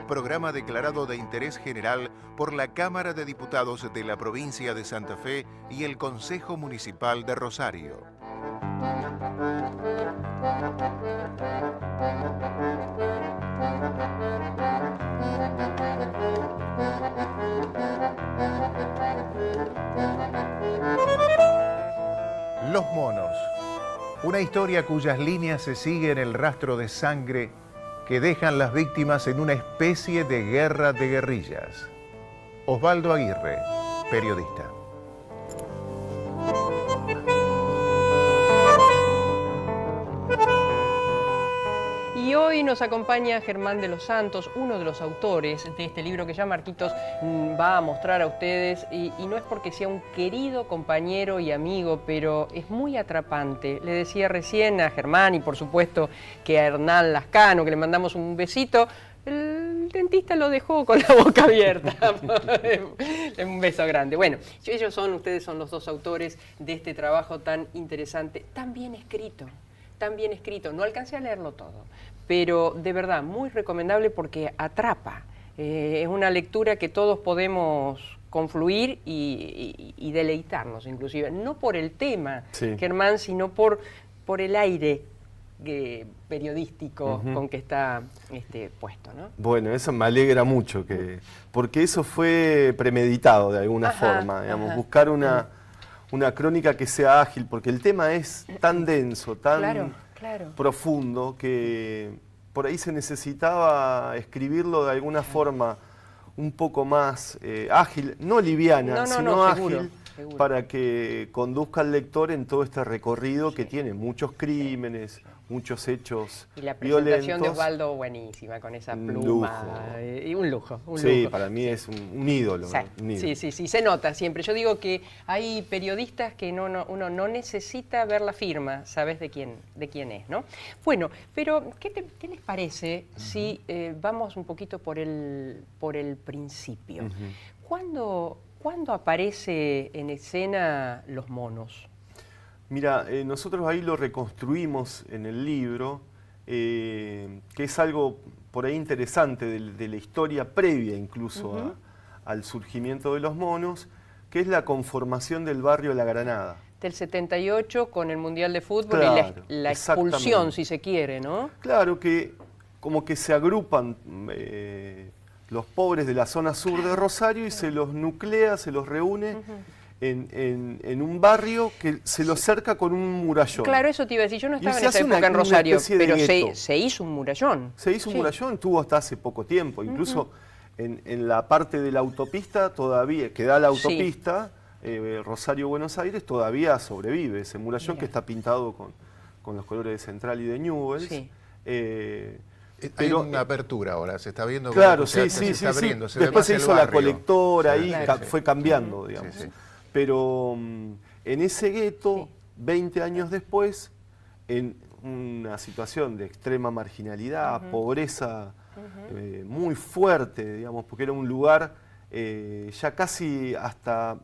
programa declarado de interés general por la Cámara de Diputados de la provincia de Santa Fe y el Consejo Municipal de Rosario. Los monos. Una historia cuyas líneas se siguen el rastro de sangre que dejan las víctimas en una especie de guerra de guerrillas. Osvaldo Aguirre, periodista. Y hoy nos acompaña Germán de los Santos, uno de los autores de este libro que ya Marquitos va a mostrar a ustedes, y no es porque sea un querido compañero y amigo, pero es muy atrapante. Le decía recién a Germán y por supuesto que a Hernán Lascano, que le mandamos un besito, el dentista lo dejó con la boca abierta. Un beso grande. Bueno, ustedes son los dos autores de este trabajo tan interesante, tan bien escrito. Tan bien escrito, no alcancé a leerlo todo, pero de verdad muy recomendable porque atrapa. Es una lectura que todos podemos confluir y deleitarnos inclusive, no por el tema, sí, Germán, sino por el aire periodístico con que está puesto, ¿no? Bueno, eso me alegra mucho, porque eso fue premeditado de alguna forma, digamos, buscar una crónica que sea ágil, porque el tema es tan denso, tan profundo, que por ahí se necesitaba escribirlo de alguna forma un poco más ágil, no liviana, sino ágil, seguro, para que conduzca al lector en todo este recorrido que tiene muchos crímenes, muchos hechos violentos. Y la presentación de Osvaldo buenísima, con esa pluma. Un lujo. Sí, para mí es un ídolo. Sí, un ídolo. Sí, se nota siempre. Yo digo que hay periodistas que uno no necesita ver la firma, sabes de quién es, ¿no? Bueno, pero ¿qué les parece si vamos un poquito por el principio? ¿Cuándo aparece en escena Los Monos? Mira, nosotros ahí lo reconstruimos en el libro, que es algo por ahí interesante de la historia previa incluso al surgimiento de Los Monos, que es la conformación del barrio La Granada. Del 78 con el Mundial de Fútbol, claro, y la expulsión, si se quiere, ¿no? Claro, que como que se agrupan los pobres de la zona sur de Rosario y se los nuclea, se los reúne en un barrio que se lo cerca con un murallón. Claro, eso te iba a decir, yo no estaba en esa época en Rosario, pero se hizo un murallón. Se hizo un murallón, tuvo hasta hace poco tiempo, incluso en la parte de la autopista todavía, que da la autopista, Rosario-Buenos Aires, todavía sobrevive ese murallón. Mira, que está pintado con los colores de Central y de Newell's. Sí. Hay una apertura ahora, se está viendo. Claro, se está abriendo. Después se hizo la colectora, ahí fue cambiando, digamos. Sí. Pero en ese gueto, 20 años después, en una situación de extrema marginalidad, pobreza muy fuerte, digamos, porque era un lugar ya casi hasta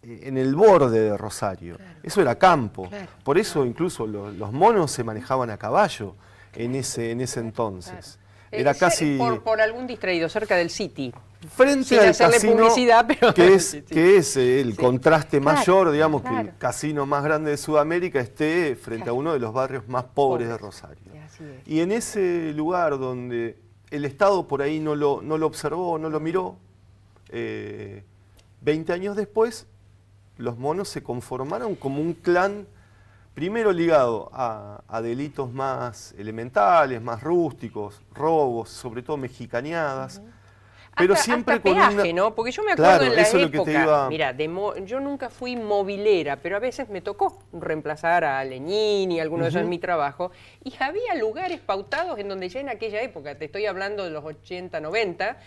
en el borde de Rosario. Claro. Eso era campo. Claro. Por eso incluso los monos se manejaban a caballo en ese entonces. Claro. Era casi por algún distraído, cerca del City. Frente al casino, pero que es el contraste mayor, digamos, que el casino más grande de Sudamérica esté frente a uno de los barrios más pobres de Rosario. Y en ese lugar donde el Estado por ahí no lo observó, no lo miró, 20 años después, los monos se conformaron como un clan, primero ligado a delitos más elementales, más rústicos, robos, sobre todo mexicaneadas, pero siempre hasta con peaje, ¿no? Porque yo me acuerdo en la época, mira, yo nunca fui movilera, pero a veces me tocó reemplazar a Leñini y alguno de esos en mi trabajo, y había lugares pautados en donde ya en aquella época, te estoy hablando de los 80, 90,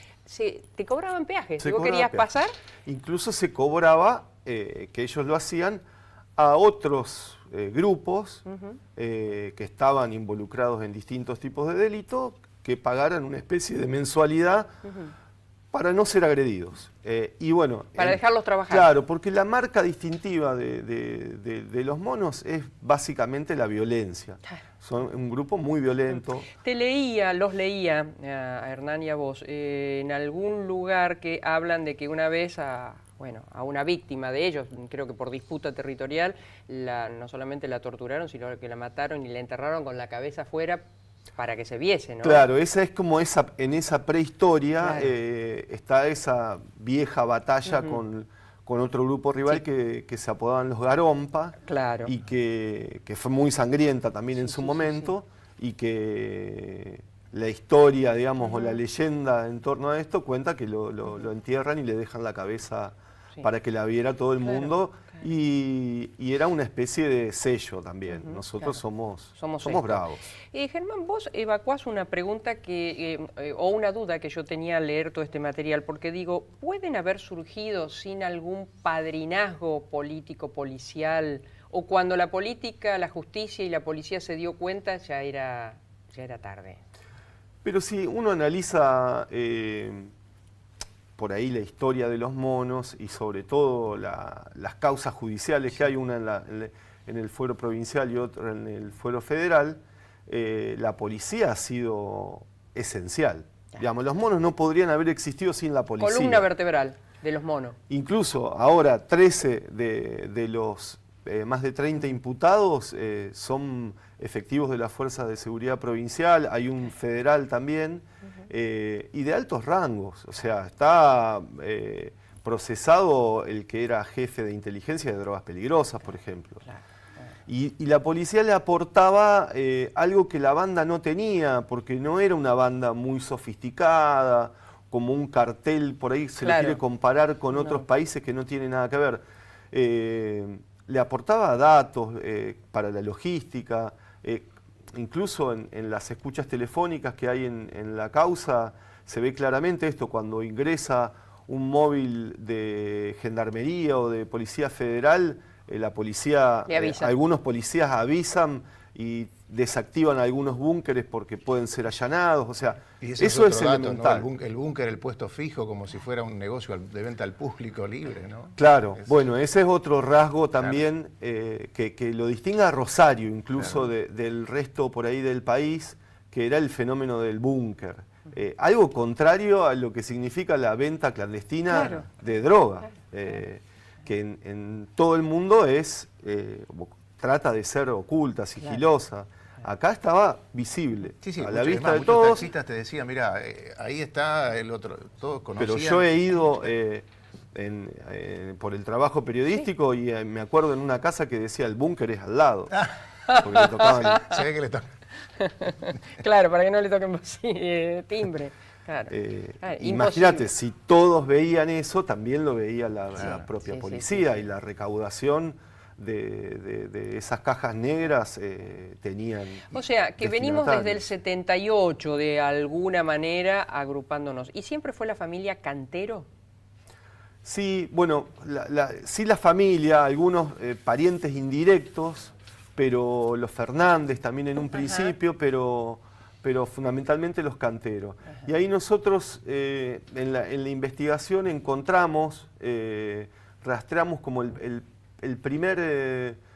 te cobraban peajes. Si vos querías pasar. Incluso se cobraba, que ellos lo hacían, a otros grupos que estaban involucrados en distintos tipos de delitos, que pagaran una especie de mensualidad Para no ser agredidos. Y bueno, para dejarlos trabajar. Claro, porque la marca distintiva de los monos es básicamente la violencia. Son un grupo muy violento. Los leía a Hernán y a vos, en algún lugar que hablan de que una vez a una víctima de ellos, creo que por disputa territorial, no solamente la torturaron, sino que la mataron y la enterraron con la cabeza afuera para que se viese, ¿no? Claro, esa es como en esa prehistoria, claro. Está esa vieja batalla con otro grupo rival que se apodaban los Garompa, claro. Y que fue muy sangrienta también en su momento, y que la historia, digamos, o la leyenda en torno a esto cuenta que lo entierran y le dejan la cabeza para que la viera todo el mundo. Claro. Y era una especie de sello también. Nosotros somos bravos. Germán, vos evacuás una pregunta o una duda que yo tenía al leer todo este material, porque digo, ¿pueden haber surgido sin algún padrinazgo político, policial, o cuando la política, la justicia y la policía se dio cuenta ya era tarde? Pero si uno analiza por ahí la historia de los monos y sobre todo las causas judiciales que hay, una en el fuero provincial y otra en el fuero federal, la policía ha sido esencial. Digamos, los monos no podrían haber existido sin la policía. Columna vertebral de los monos. Incluso ahora 13 de los más de 30 imputados son efectivos de las fuerzas de seguridad provincial, hay un federal también, y de altos rangos. O sea, está procesado el que era jefe de inteligencia de drogas peligrosas, por ejemplo. Claro. Y la policía le aportaba algo que la banda no tenía, porque no era una banda muy sofisticada, como un cartel, por ahí se le quiere comparar con otros países que no tienen nada que ver. Le aportaba datos para la logística, incluso en las escuchas telefónicas que hay en la causa se ve claramente esto, cuando ingresa un móvil de gendarmería o de policía federal, la policía, algunos policías avisan y desactivan algunos búnkeres porque pueden ser allanados, o sea, eso es elemental. ¿No? El búnker, el puesto fijo, como si fuera un negocio de venta al público libre, ¿no? Claro, bueno, ese es otro rasgo también que lo distingue a Rosario, incluso del resto por ahí del país, que era el fenómeno del búnker. Algo contrario a lo que significa la venta clandestina de droga, que en todo el mundo trata de ser oculta, sigilosa. Acá estaba visible, a la vista de todos. Muchos taxistas te decían, mira, ahí está el otro, todos conocían. Pero yo he ido por el trabajo periodístico y me acuerdo en una casa que decía el búnker es al lado. Porque le tocaban se ve que le tocan. Claro, para que no le toquen timbre. Claro. Imagínate, si todos veían eso, también lo veía la propia policía y la recaudación de esas cajas negras tenían. O sea, que venimos desde el 78 de alguna manera agrupándonos. ¿Y siempre fue la familia Cantero? Sí, bueno, sí la familia, algunos parientes indirectos, pero los Fernández también en un principio, pero fundamentalmente los Cantero. Y ahí nosotros en la investigación encontramos, rastreamos como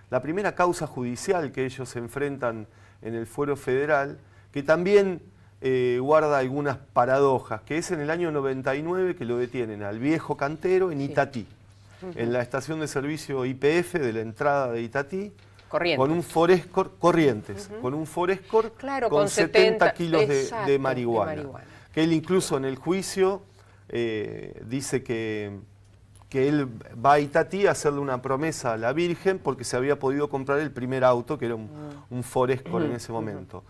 la primera causa judicial que ellos se enfrentan en el fuero federal, que también guarda algunas paradojas, que es en el año 99 que lo detienen al viejo Cantero en Itatí, en la estación de servicio YPF de la entrada de Itatí, con un Forescore, Corrientes, con un Forescore con 70 kilos de marihuana. Que él incluso en el juicio dice que él va a Itatí a hacerle una promesa a la Virgen porque se había podido comprar el primer auto, que era un Forescore en ese momento.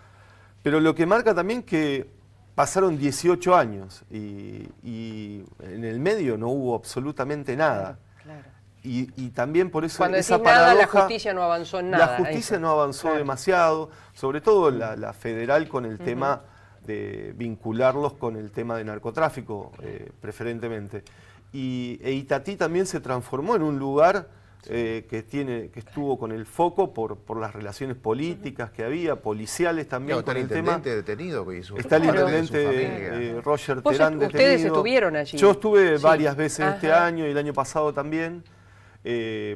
Pero lo que marca también que pasaron 18 años y en el medio no hubo absolutamente nada. Claro. Y también por eso cuando esa decís nada, paradoja, la justicia no avanzó en nada. La justicia no avanzó demasiado, sobre todo la federal con el tema de vincularlos con el tema de narcotráfico, preferentemente. E Itatí también se transformó en un lugar que estuvo con el foco por las relaciones políticas que había, policiales también. Está el intendente detenido. Está el intendente Roger Terán detenido. Ustedes estuvieron allí. Yo estuve varias veces este año y el año pasado también.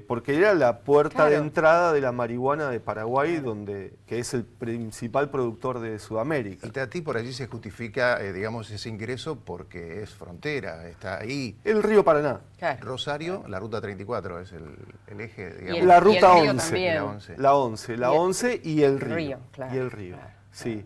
Porque era la puerta de entrada de la marihuana de Paraguay, que es el principal productor de Sudamérica. Y Tati, por allí se justifica, digamos, ese ingreso porque es frontera, está ahí. El río Paraná. Claro. Rosario, la ruta 34 es el eje, digamos. La ruta y el 11. La 11 y el río. Claro, y el río, claro. Sí.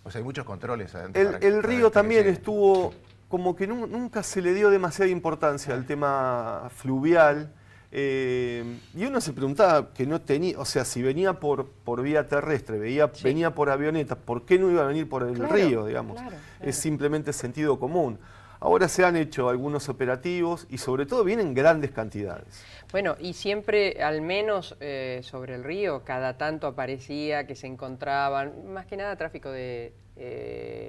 O sea, hay muchos controles adentro. El río también estuvo... como que nunca se le dio demasiada importancia al tema fluvial, y uno se preguntaba que no tenía, o sea, si venía por vía terrestre, venía por avioneta, ¿por qué no iba a venir por el río, digamos? Claro. Es simplemente sentido común. Ahora se han hecho algunos operativos y sobre todo vienen grandes cantidades. Bueno, y siempre, al menos sobre el río, cada tanto aparecía que se encontraban, más que nada tráfico de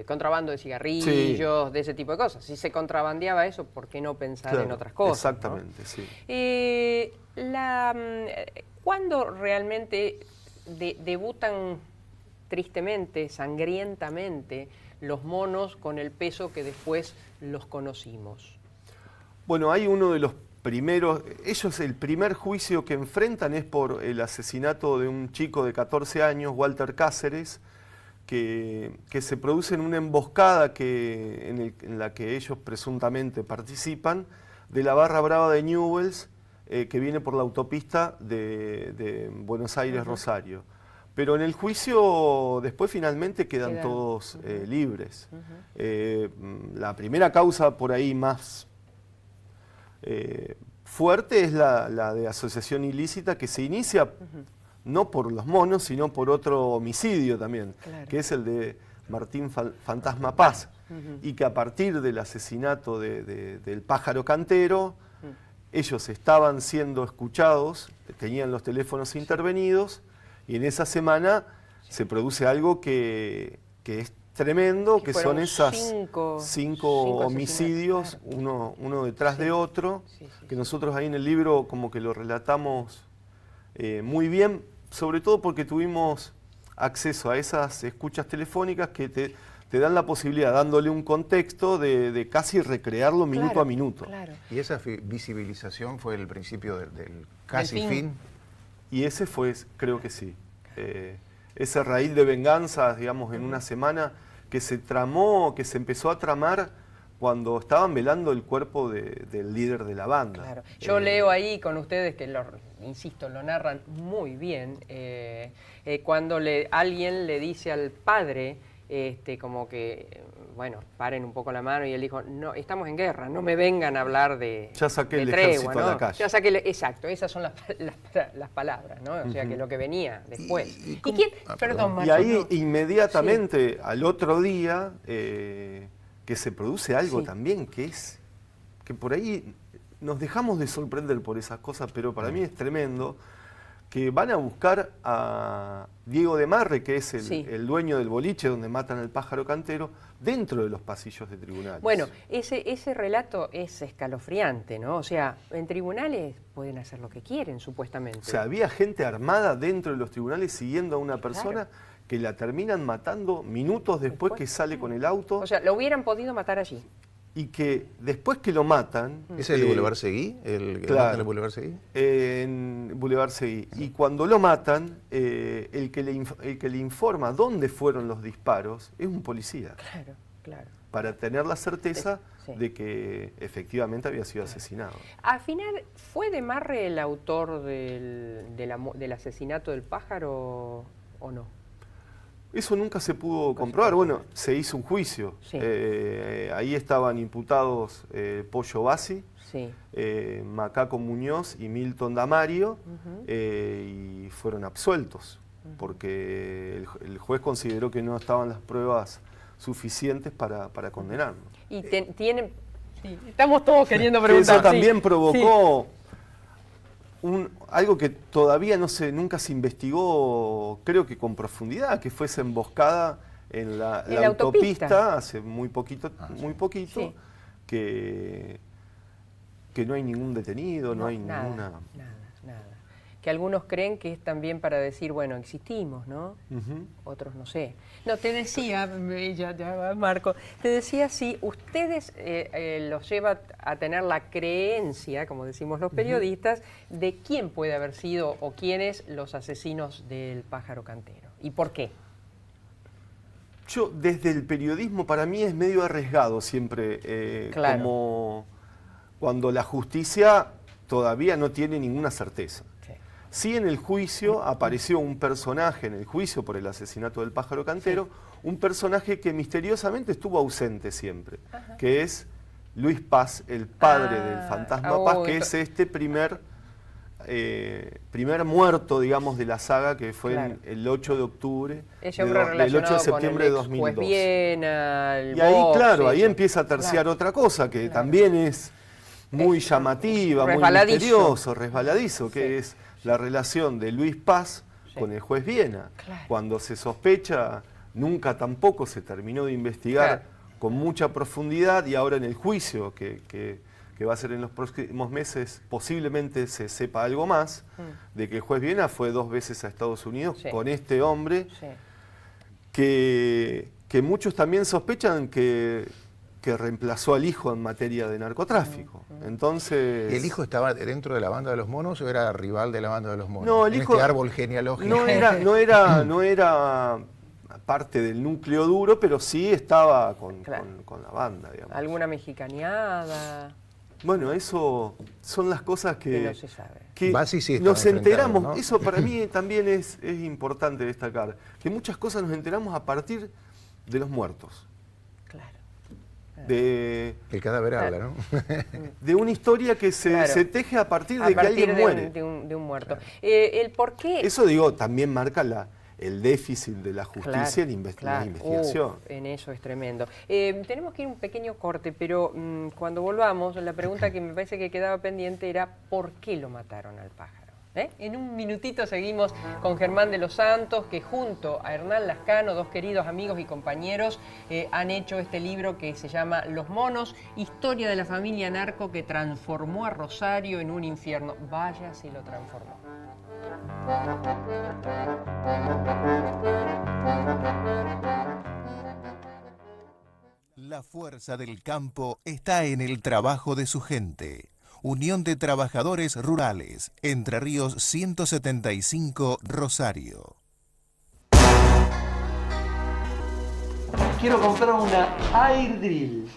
contrabando de cigarrillos, de ese tipo de cosas. Si se contrabandeaba eso, ¿por qué no pensar en otras cosas? Exactamente, ¿no? Sí. ¿Cuándo realmente debutan tristemente, sangrientamente, los monos con el peso que después los conocimos? Bueno, hay uno de los primeros, el primer juicio que enfrentan es por el asesinato de un chico de 14 años, Walter Cáceres, que se produce en una emboscada en la que ellos presuntamente participan, de la barra brava de Newell's, que viene por la autopista de Buenos Aires-Rosario. Pero en el juicio después finalmente quedan todos libres. La primera causa por ahí más fuerte es la de asociación ilícita, que se inicia no por los monos, sino por otro homicidio también, que es el de Martín Fantasma Paz, y que a partir del asesinato del pájaro cantero, ellos estaban siendo escuchados, tenían los teléfonos intervenidos, y en esa semana se produce algo que es tremendo, que son esas cinco homicidios, claro, uno detrás de otro, que nosotros ahí en el libro como que lo relatamos muy bien, sobre todo porque tuvimos acceso a esas escuchas telefónicas que te dan la posibilidad, dándole un contexto, de casi recrearlo minuto a minuto. Claro. ¿Y esa visibilización fue el principio del casi fin? Y ese fue, creo que sí. Esa raíz de venganza, digamos, en una semana que se tramó, que se empezó a tramar cuando estaban velando el cuerpo del líder de la banda. Claro. Yo leo ahí con ustedes que, insisto, lo narran muy bien, cuando alguien le dice al padre, como que, bueno, paren un poco la mano, y él dijo, no, estamos en guerra, no me vengan a hablar de ya saqué el tregua, ejército ¿no? a la calle. Ya saqué exacto, esas son las palabras, ¿no? O sea, que lo que venía después. ¿Y quién? Perdón, y ahí inmediatamente, al otro día, que se produce algo también, que por ahí nos dejamos de sorprender por esas cosas, pero para mí es tremendo, que van a buscar a Diego de Marre, que es el dueño del boliche donde matan al pájaro cantero, dentro de los pasillos de tribunales. Bueno, ese relato es escalofriante, ¿no? O sea, en tribunales pueden hacer lo que quieren, supuestamente. O sea, había gente armada dentro de los tribunales siguiendo a una persona que la terminan matando minutos después que sale con el auto. O sea, lo hubieran podido matar allí. Y que después que lo matan... ¿Es el Boulevard Seguí? Claro, ¿El Boulevard Seguí? En Boulevard Seguí. Y cuando lo matan, el que le informa dónde fueron los disparos es un policía. Claro, claro. Para tener la certeza de que efectivamente había sido asesinado. Al final, ¿fue de Marre el autor del asesinato del pájaro o no? Eso nunca se pudo comprobar. Bueno, se hizo un juicio. Sí. Ahí estaban imputados Pollo Bassi, Macaco Muñoz y Milton Damario, y fueron absueltos, porque el juez consideró que no estaban las pruebas suficientes para condenarlo. Y tienen... Sí, estamos todos queriendo preguntar. Eso también provocó... algo que todavía nunca se investigó, creo que con profundidad, que fue esa emboscada en la autopista hace muy poquito, que que no hay ningún detenido, no hay nada, ninguna... Nada. Que algunos creen que es también para decir, bueno, existimos, ¿no? Otros no sé. No, te decía, ya, Marco, te decía si ustedes los lleva a tener la creencia, como decimos los periodistas, de quién puede haber sido o quiénes los asesinos del pájaro cantero. ¿Y por qué? Yo, desde el periodismo, para mí es medio arriesgado siempre, claro. como cuando la justicia todavía no tiene ninguna certeza. Sí, en el juicio apareció un personaje, en el juicio por el asesinato del pájaro cantero, un personaje que misteriosamente estuvo ausente siempre, que es Luis Paz, el padre del fantasma Paz, que es este primer muerto, digamos, de la saga, que fue el 8 de octubre, del 8 de septiembre de 2002. Viena, y ahí, claro, ahí empieza a terciar otra cosa, que también es muy llamativa, muy misterioso, resbaladizo, que es la relación de Luis Paz con el juez Viena. Cuando se sospecha, nunca tampoco se terminó de investigar con mucha profundidad, y ahora en el juicio que va a ser en los próximos meses, posiblemente se sepa algo más, de que el juez Viena fue 2 veces a Estados Unidos con este hombre, que muchos también sospechan que reemplazó al hijo en materia de narcotráfico. Entonces... ¿Y el hijo estaba dentro de la banda de los monos o era rival de la banda de los monos? No, el hijo... este árbol genealógico. No era parte del núcleo duro, pero sí estaba con la banda, digamos. ¿Alguna mexicaneada? Bueno, eso son las cosas que no se sabe. Que nos enteramos, ¿no? Eso para mí también es importante destacar, que muchas cosas nos enteramos a partir de los muertos. El cadáver habla, ¿no? De una historia que se teje a partir de que alguien muere. De un muerto. El por qué... Eso, digo, también marca el déficit de la justicia en la investigación. En eso es tremendo. Tenemos que ir a un pequeño corte, pero cuando volvamos, la pregunta que me parece que quedaba pendiente era ¿por qué lo mataron al pájaro? En un minutito seguimos con Germán de los Santos, que junto a Hernán Lascano, 2 queridos amigos y compañeros, han hecho este libro que se llama Los Monos, historia de la familia narco que transformó a Rosario en un infierno. Vaya si lo transformó. La fuerza del campo está en el trabajo de su gente. Unión de Trabajadores Rurales, Entre Ríos 175, Rosario. Quiero comprar una Air Drill.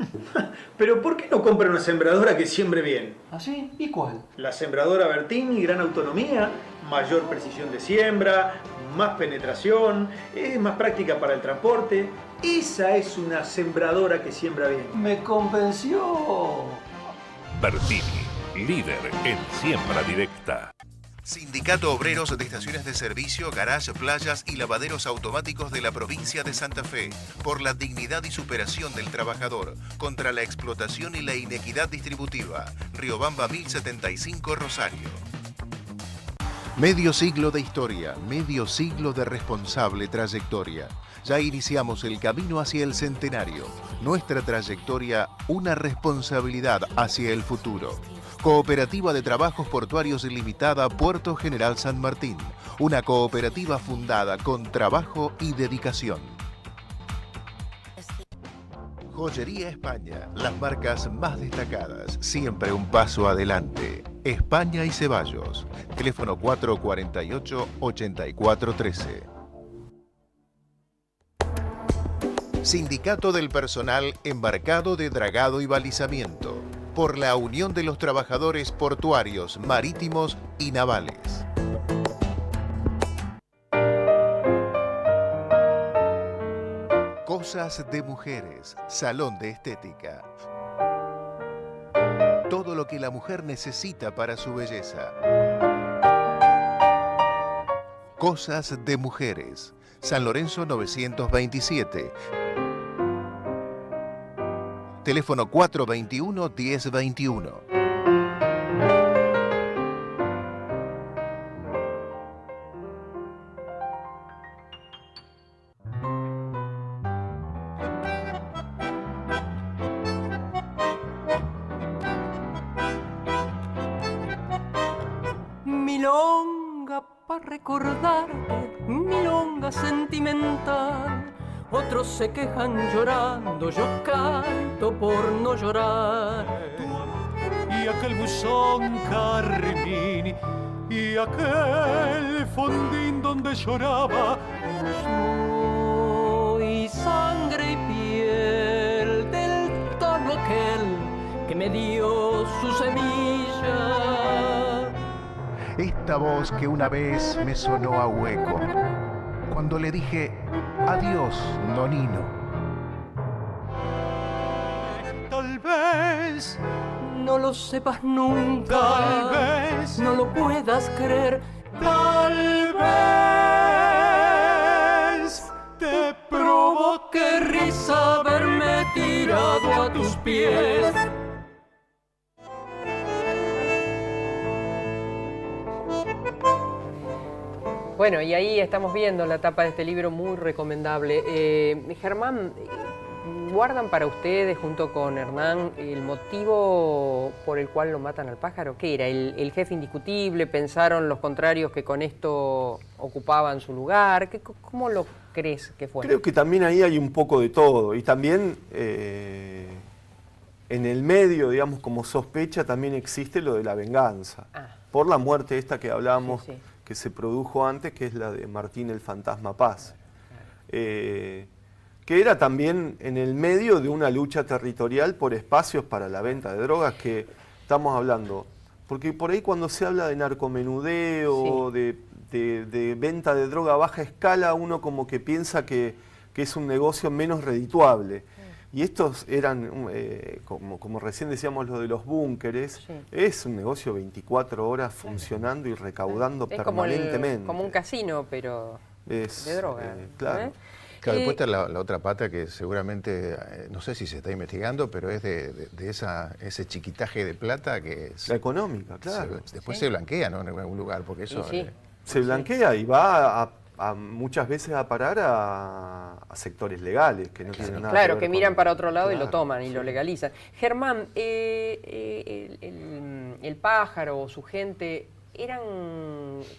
Pero ¿por qué no compra una sembradora que siembre bien? ¿Ah, sí? ¿Y cuál? La sembradora Bertini, gran autonomía, mayor precisión de siembra, más penetración, es más práctica para el transporte. Esa es una sembradora que siembra bien. Me convenció. Bertini, líder en siembra directa. Sindicato Obreros de Estaciones de Servicio, Garage, Playas y Lavaderos Automáticos de la provincia de Santa Fe. Por la dignidad y superación del trabajador, contra la explotación y la inequidad distributiva. Riobamba 1075, Rosario. Medio siglo de historia, medio siglo de responsable trayectoria. Ya iniciamos el camino hacia el centenario. Nuestra trayectoria, una responsabilidad hacia el futuro. Cooperativa de Trabajos Portuarios Limitada, Puerto General San Martín. Una cooperativa fundada con trabajo y dedicación. Joyería España, las marcas más destacadas, siempre un paso adelante. España y Ceballos. Teléfono 448-8413. Sindicato del Personal Embarcado de Dragado y Balizamiento. Por la Unión de los Trabajadores Portuarios, Marítimos y Navales. Cosas de Mujeres, Salón de Estética. Todo lo que la mujer necesita para su belleza. Cosas de Mujeres, San Lorenzo 927. Teléfono 421-1021. milonga para recordarte, milonga sentimental. Otros se quejan llorando, yo canto por no llorar. Y aquel buzón carmín, y aquel fondín donde lloraba. Soy sangre y piel del tono aquel que me dio su semilla. Esta voz que una vez me sonó a hueco, cuando le dije, adiós, nonino. Tal vez no lo sepas nunca, tal vez no lo puedas creer, tal vez te provoque risa verme tirado a tus pies. Bueno, y ahí estamos viendo la tapa de este libro muy recomendable. Germán, ¿guardan para ustedes, junto con Hernán, el motivo por el cual lo matan al pájaro? ¿Qué era? ¿El jefe indiscutible? ¿Pensaron los contrarios que con esto ocupaban su lugar? ¿Cómo lo crees que fue? Creo que también ahí hay un poco de todo. Y también en el medio, digamos, como sospecha, también existe lo de la venganza. Por la muerte esta que hablamos, sí, sí, que se produjo antes, que es la de Martín el Fantasma Paz. Que era también en el medio de una lucha territorial por espacios para la venta de drogas, que estamos hablando. Porque por ahí cuando se habla de narcomenudeo, sí, de venta de droga a baja escala, uno como que piensa que es un negocio menos redituable. Y estos eran, como recién decíamos, lo de los búnkeres, sí, es un negocio 24 horas funcionando y recaudando permanentemente. Como un casino, pero de droga. Claro. Claro, después está la otra pata que seguramente, no sé si se está investigando, pero es de ese chiquitaje de plata que... La económica, claro. Después se blanquea, ¿no?, en algún lugar, porque eso... Sí, sí. Se blanquea y va muchas veces a parar a sectores legales que no tienen nada claro, que ver que miran con... para otro lado, claro, y lo toman y sí, lo legalizan. Germán, el pájaro o su gente,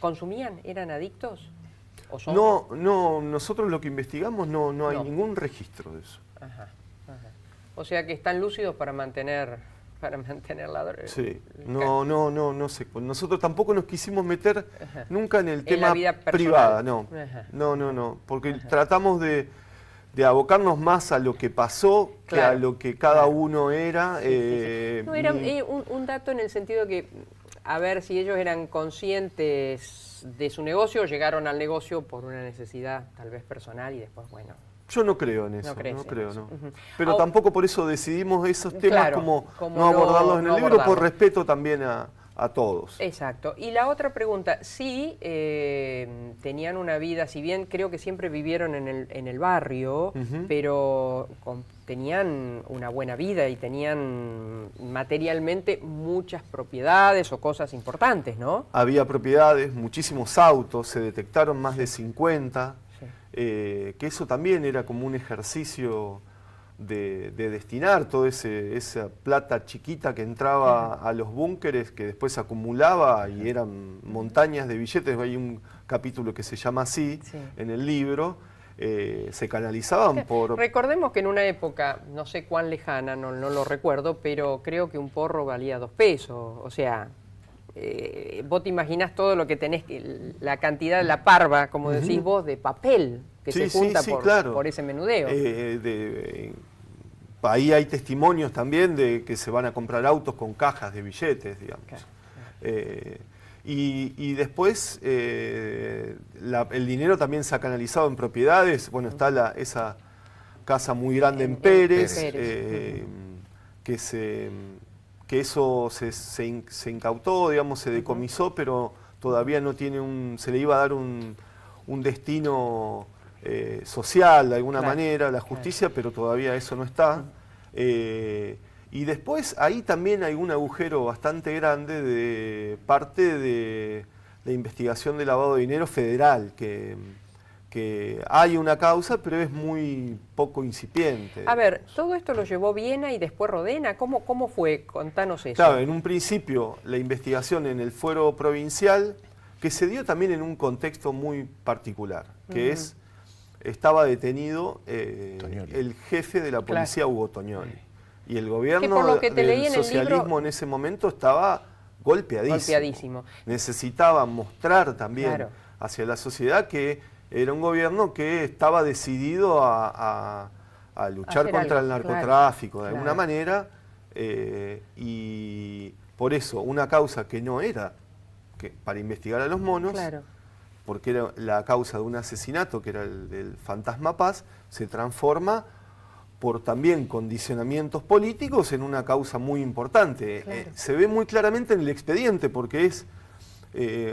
¿consumían? ¿Eran adictos? ¿O son? No, nosotros lo que investigamos no hay ningún registro de eso. Ajá. O sea que están lúcidos para mantener la droga. Sí, no sé. Nosotros tampoco nos quisimos meter nunca en el tema privada, no, porque tratamos de abocarnos más a lo que pasó, claro, que a lo que cada uno era. Sí. No, era un dato en el sentido que, a ver si ellos eran conscientes de su negocio o llegaron al negocio por una necesidad tal vez personal y después, bueno... Yo no creo en eso, no creo. Pero tampoco por eso decidimos esos temas, claro, como no abordarlos en el libro, por respeto también a todos. Exacto. Y la otra pregunta, sí tenían una vida, si bien creo que siempre vivieron en el barrio, pero tenían una buena vida y tenían materialmente muchas propiedades o cosas importantes, ¿no? Había propiedades, muchísimos autos, se detectaron más de 50... que eso también era como un ejercicio de destinar toda esa plata chiquita que entraba a los búnkeres, que después se acumulaba y eran montañas de billetes. Hay un capítulo que se llama así, sí, en el libro. Se canalizaban por... Recordemos que en una época, no sé cuán lejana, no lo recuerdo, pero creo que un porro valía 2 pesos, o sea... vos te imaginás todo lo que tenés, la cantidad de la parva, como decís vos, de papel que se junta por ese menudeo. Ahí hay testimonios también de que se van a comprar autos con cajas de billetes, digamos. Claro. Y después el dinero también se ha canalizado en propiedades. Bueno, está esa casa muy grande en Pérez. Que eso se incautó, digamos, se decomisó, pero todavía no tiene se le iba a dar un destino social de alguna manera, la justicia, pero todavía eso no está. Y después ahí también hay un agujero bastante grande de parte de la investigación de lavado de dinero federal, que hay una causa, pero es muy poco incipiente. A ver, ¿todo esto lo llevó Viena y después Rodena? ¿Cómo fue? Contanos eso. Claro, en un principio la investigación en el fuero provincial, que se dio también en un contexto muy particular, que estaba detenido el jefe de la policía, Hugo Tognoli. Y el gobierno del socialismo en ese momento estaba golpeadísimo. Necesitaba mostrar también hacia la sociedad que era un gobierno que estaba decidido a luchar contra el narcotráfico de alguna manera, y por eso una causa que no era para investigar a los monos, porque era la causa de un asesinato que era el del Fantasma Paz, se transforma por también condicionamientos políticos en una causa muy importante. Se ve muy claramente en el expediente porque es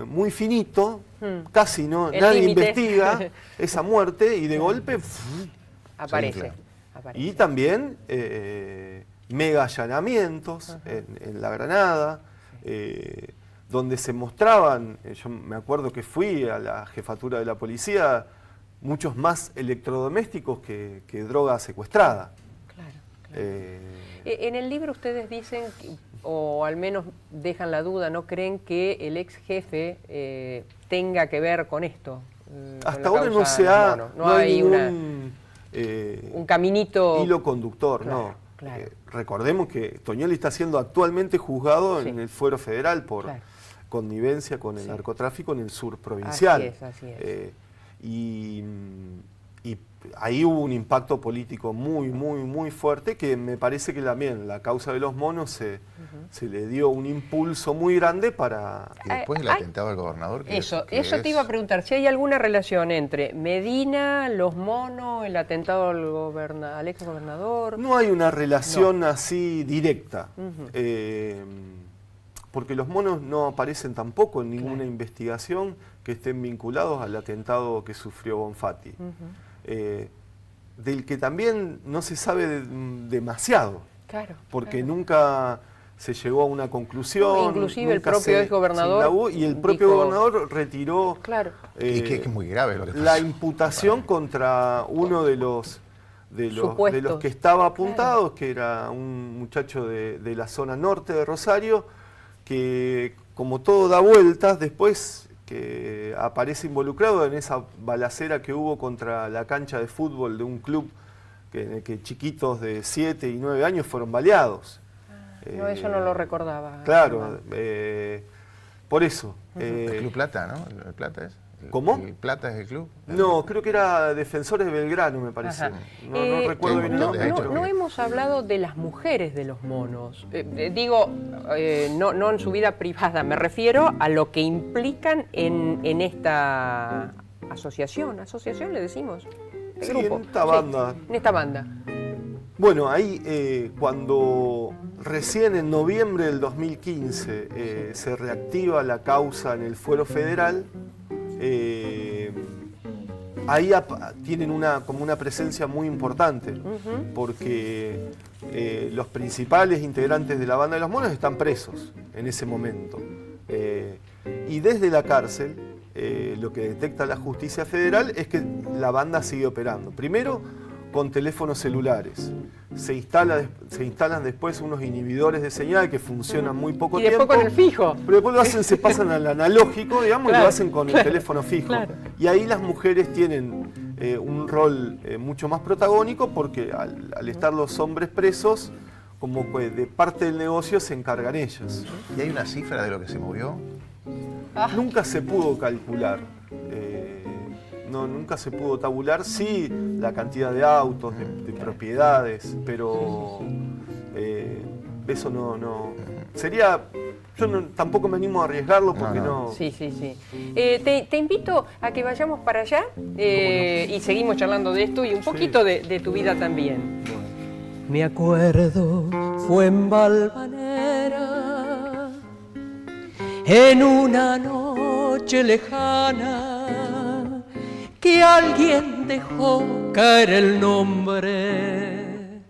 muy finito, casi nadie investiga esa muerte y de golpe aparece. Y también mega allanamientos en la Granada, donde se mostraban, yo me acuerdo que fui a la jefatura de la policía, muchos más electrodomésticos que droga secuestrada. En el libro ustedes dicen, o al menos dejan la duda, ¿no creen que el ex jefe tenga que ver con esto? Hasta ahora no se ha... No hay un caminito... hilo conductor, recordemos que Tognoli está siendo actualmente juzgado en el fuero federal por connivencia con el narcotráfico en el sur provincial. Así es. Y ahí hubo un impacto político muy fuerte que me parece que también la causa de los monos se le dio un impulso muy grande para... Y después el atentado al gobernador. Eso te iba a preguntar, si hay alguna relación entre Medina, los monos, el atentado al ex gobernador. No hay una relación así directa, porque los monos no aparecen tampoco en ninguna investigación que estén vinculados al atentado que sufrió Bonfatti. Del que también no se sabe demasiado, porque nunca se llegó a una conclusión. Inclusive el propio exgobernador y el propio gobernador retiró y que es muy grave lo que la imputación contra uno de los que estaba apuntado, que era un muchacho de la zona norte de Rosario, que como todo da vueltas, después que aparece involucrado en esa balacera que hubo contra la cancha de fútbol de un club en el que chiquitos de 7 y 9 años fueron baleados. No, eso no lo recordaba. Claro, por eso. El Club Plata, ¿no? ¿El Plata es? ¿Cómo? ¿El Plata es el club? No, creo que era Defensores de Belgrano, me parece. No recuerdo bien. No hemos hablado de las mujeres de los monos. Digo, no en su vida privada, me refiero a lo que implican en esta asociación le decimos. Grupo. En esta banda. En esta banda. Bueno, ahí cuando recién en noviembre del 2015 se reactiva la causa en el fuero federal, ahí tienen como una presencia muy importante, porque los principales integrantes de la banda de los monos están presos en ese momento. Y desde la cárcel, lo que detecta la justicia federal es que la banda sigue operando. Primero, con teléfonos celulares. Se instalan después unos inhibidores de señal que funcionan muy poco tiempo. Y después con el fijo. Pero después se pasan al analógico, digamos, y lo hacen con el teléfono fijo. Y ahí las mujeres tienen un rol mucho más protagónico porque al estar los hombres presos, como de parte del negocio se encargan ellas. ¿Y hay una cifra de lo que se movió? Nunca se pudo calcular. Nunca se pudo tabular, sí, la cantidad de autos, de propiedades, pero eso no. Sería. Yo tampoco me animo a arriesgarlo porque no. Sí. Te invito a que vayamos para allá y seguimos charlando de esto y un poquito de tu vida también. Me acuerdo, fue en Valvanera, en una noche lejana, que alguien dejó caer el nombre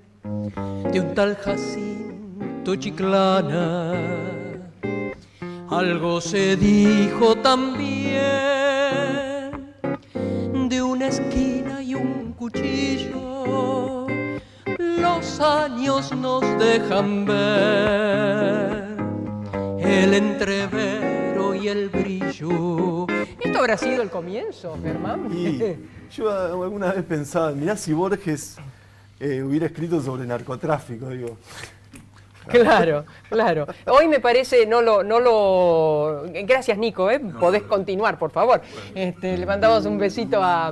de un tal Jacinto Chiclana. Algo se dijo también de una años nos dejan ver el entrevero y el brillo. ¿Esto habrá sido el comienzo, Germán? Y yo alguna vez pensaba, mirá si Borges hubiera escrito sobre narcotráfico, digo. Claro, claro. Hoy me parece, Gracias, Nico, podés continuar, por favor. Le mandamos un besito a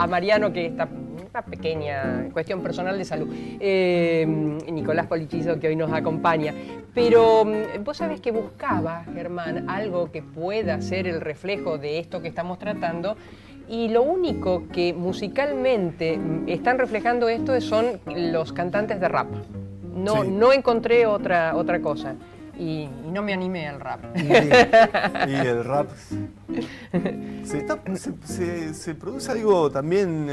Mariano, que está una pequeña cuestión personal de salud. Nicolás Polichizo, que hoy nos acompaña. Pero vos sabés que buscaba, Germán, algo que pueda ser el reflejo de esto que estamos tratando. Y lo único que musicalmente están reflejando esto son los cantantes de rap. No encontré otra cosa y no me animé al rap. Y el rap se produce algo también.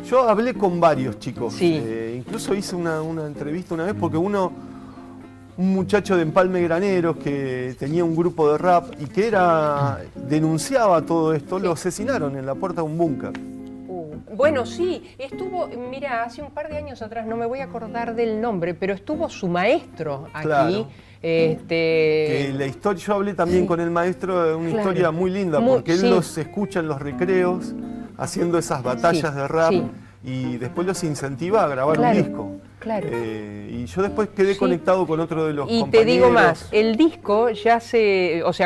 Yo hablé con varios chicos. Sí. Incluso hice una entrevista una vez porque un muchacho de Empalme Graneros que tenía un grupo de rap y que denunciaba todo esto, lo asesinaron en la puerta de un búnker. Bueno, sí, estuvo, mira, hace un par de años atrás, no me voy a acordar del nombre, pero estuvo su maestro aquí. Claro. Que la historia, yo hablé también con el maestro de una historia muy linda, porque él los escucha en los recreos haciendo esas batallas de rap y después los incentiva a grabar un disco. Claro. Y yo después quedé conectado con otro de los compañeros. Y te digo más, el disco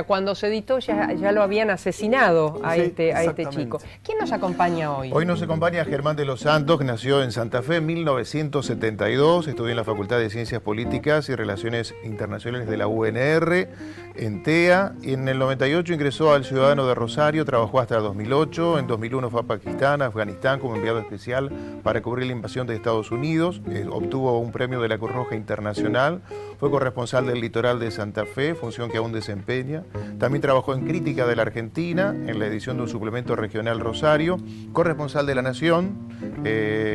cuando se editó ya lo habían asesinado a este chico. ¿Quién nos acompaña hoy? Hoy nos acompaña Germán de los Santos, que nació en Santa Fe en 1972, estudió en la Facultad de Ciencias Políticas y Relaciones Internacionales de la UNR, en TEA, y en el 98 ingresó al Ciudadano de Rosario, trabajó hasta 2008, en 2001 fue a Pakistán, Afganistán como enviado especial para cubrir la invasión de Estados Unidos, obtuvo un premio de la Cruz Roja Internacional, fue corresponsal del Litoral de Santa Fe, función que aún desempeña. También trabajó en Crítica de la Argentina, en la edición de un suplemento regional Rosario, corresponsal de La Nación,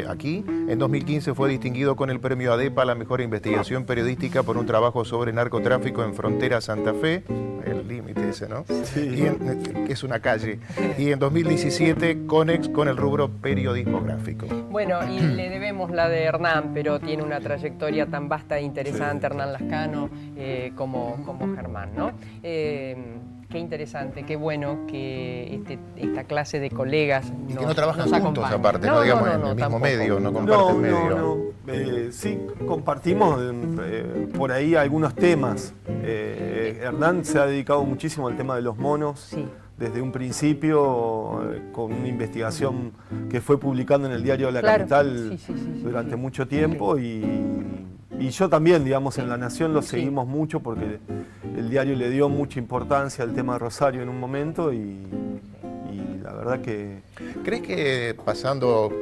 aquí. En 2015 fue distinguido con el premio ADEPA a la mejor investigación periodística por un trabajo sobre narcotráfico en Frontera Santa Fe, el límite ese, ¿no? Sí. Que es una calle. Y en 2017 CONEX con el rubro periodismo gráfico. Bueno, y le debemos la de Hernán, pero tiene una trayectoria tan vasta e interesante, Hernán Lascano, como Germán, ¿no? Qué interesante, qué bueno que esta clase de colegas y que no trabajan juntos acompañan. Aparte, no digamos en el mismo medio, no comparten medio. Sí, compartimos por ahí algunos temas. Hernán se ha dedicado muchísimo al tema de los monos. Sí. Desde un principio, con una investigación que fue publicando en el diario de la Capital durante mucho tiempo y yo también, digamos, en La Nación lo seguimos mucho porque el diario le dio mucha importancia al tema de Rosario en un momento y la verdad que... ¿Crees que pasando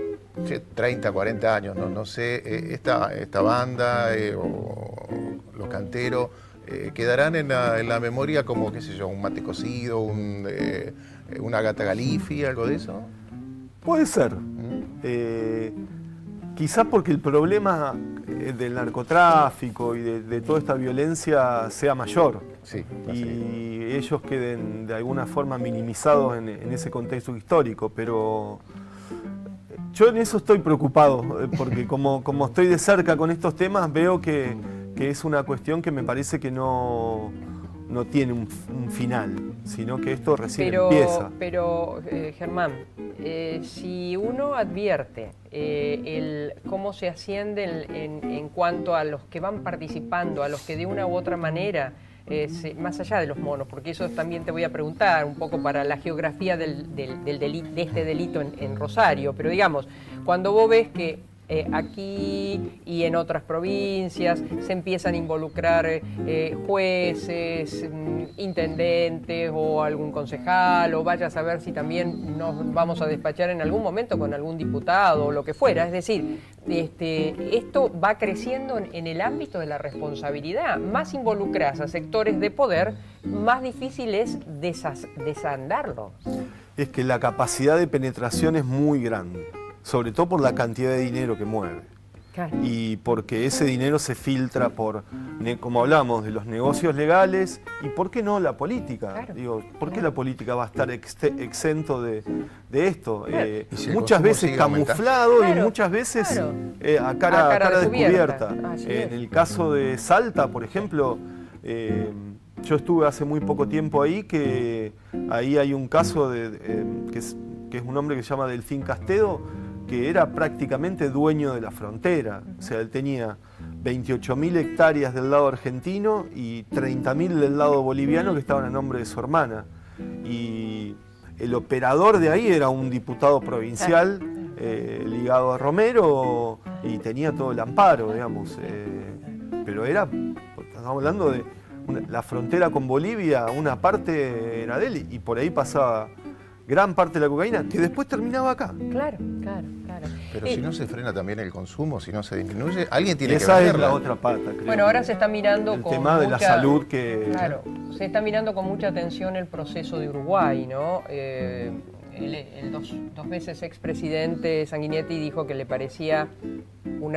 30, 40 años, no sé, esta banda o los canteros quedarán en la memoria como, qué sé yo, un mate cocido, una Gata Galifi, algo de eso? Puede ser. Quizás porque el problema del narcotráfico y de toda esta violencia sea mayor. Sí, y ellos queden de alguna forma minimizados en ese contexto histórico, pero yo en eso estoy preocupado, porque como estoy de cerca con estos temas, veo que es una cuestión que me parece que no tiene un final, sino que esto recién empieza. Pero Germán, si uno advierte cómo se asciende en cuanto a los que van participando, a los que de una u otra manera, más allá de los monos, porque eso también te voy a preguntar un poco para la geografía de este delito en Rosario, pero digamos, cuando vos ves que aquí y en otras provincias se empiezan a involucrar jueces, intendentes o algún concejal, o vaya a saber si también nos vamos a despachar en algún momento con algún diputado o lo que fuera. Es decir, esto va creciendo en el ámbito de la responsabilidad. Más involucras a sectores de poder, más difícil es desandarlo. Es que la capacidad de penetración es muy grande, sobre todo por la cantidad de dinero que mueve. Claro. Y porque ese dinero se filtra por, como hablamos, de los negocios legales y por qué no la política. Claro. Digo, ¿por qué la política va a estar exento de esto? Claro. Si muchas veces camuflado y muchas veces a cara descubierta. En el caso de Salta, por ejemplo, yo estuve hace muy poco tiempo ahí, que ahí hay un caso que es un hombre que se llama Delfín Castedo, que era prácticamente dueño de la frontera. O sea, él tenía 28.000 hectáreas del lado argentino y 30.000 del lado boliviano que estaban a nombre de su hermana. Y el operador de ahí era un diputado provincial ligado a Romero y tenía todo el amparo, digamos. Pero estamos hablando de la frontera con Bolivia, una parte era de él y por ahí pasaba gran parte de la cocaína, que después terminaba acá. Claro. Pero si no se frena también el consumo, si no se disminuye, alguien tiene que Esa es venderla. la otra pata, creo. Bueno, ahora se está mirando el con tema de la salud que... Claro, se está mirando con mucha atención el proceso de Uruguay, ¿no? El dos veces expresidente Sanguinetti dijo que le parecía un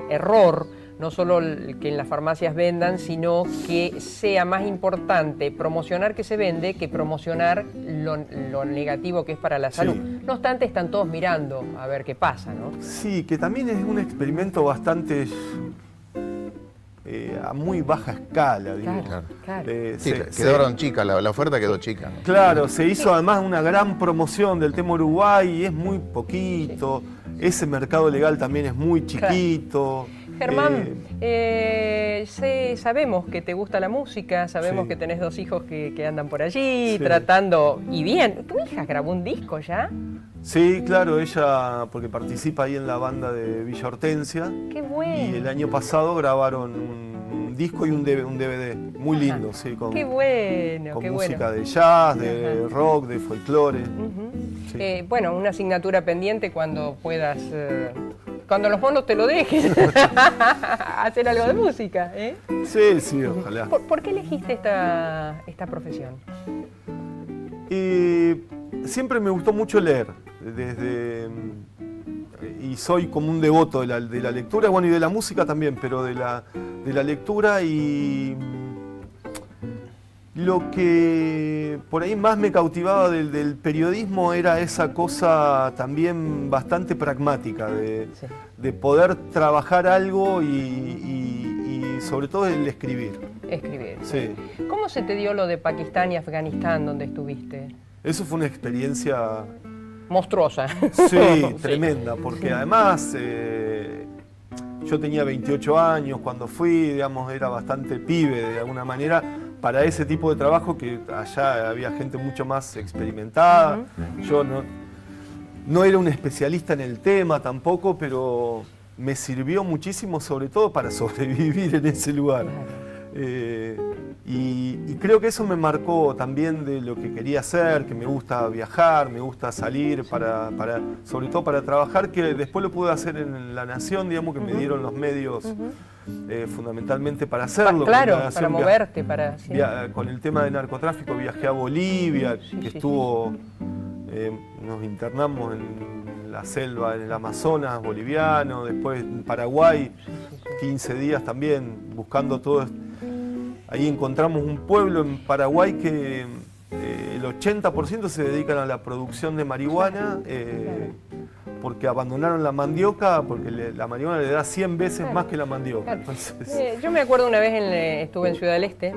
error no solo que en las farmacias vendan, sino que sea más importante promocionar que se vende que promocionar lo negativo que es para la salud. Sí. No obstante, están todos mirando a ver qué pasa, ¿no? Sí, que también es un experimento bastante a muy baja escala, digo. Claro. Sí, quedaron chicas, la oferta quedó chica, ¿no? Claro, se hizo además una gran promoción del tema Uruguay y es muy poquito. Sí. Ese mercado legal también es muy chiquito. Germán, sabemos que te gusta la música, sabemos que tenés 2 hijos que andan por allí tratando, y bien, ¿tu hija grabó un disco ya? Sí, claro, ella, porque participa ahí en la banda de Villa Hortensia. ¡Qué bueno! Y el año pasado grabaron un disco y un DVD, muy lindo, sí, con, ¡qué bueno! con qué música bueno. de jazz, de rock, de folclore. Sí. Bueno, una asignatura pendiente cuando puedas... cuando los monos te lo dejen, hacer algo de música, ¿eh? Sí, ojalá. ¿Por qué elegiste esta profesión? Siempre me gustó mucho leer, y soy como un devoto de la lectura, bueno, y de la música también, pero de la lectura, y lo que por ahí más me cautivaba del periodismo era esa cosa también bastante pragmática, de poder trabajar algo y sobre todo el escribir. Escribir. Sí. ¿Cómo se te dio lo de Pakistán y Afganistán, donde estuviste? Eso fue una experiencia... monstruosa. Sí, tremenda, porque además yo tenía 28 años cuando fui, digamos, era bastante pibe de alguna manera para ese tipo de trabajo, que allá había gente mucho más experimentada. Yo no era un especialista en el tema tampoco, pero me sirvió muchísimo, sobre todo para sobrevivir en ese lugar. Y creo que eso me marcó también de lo que quería hacer, que me gusta viajar, me gusta salir, sobre todo para trabajar, que después lo pude hacer en La Nación, digamos, que me dieron los medios fundamentalmente para hacerlo. Claro, para moverte, con el tema de narcotráfico viajé a Bolivia, estuvo, nos internamos en la selva, en el Amazonas boliviano, después en Paraguay, 15 días también, buscando todo. Ahí encontramos un pueblo en Paraguay que el 80% se dedican a la producción de marihuana, porque abandonaron la mandioca, porque la marihuana le da 100 veces más que la mandioca. Entonces... yo me acuerdo una vez, estuve en Ciudad del Este,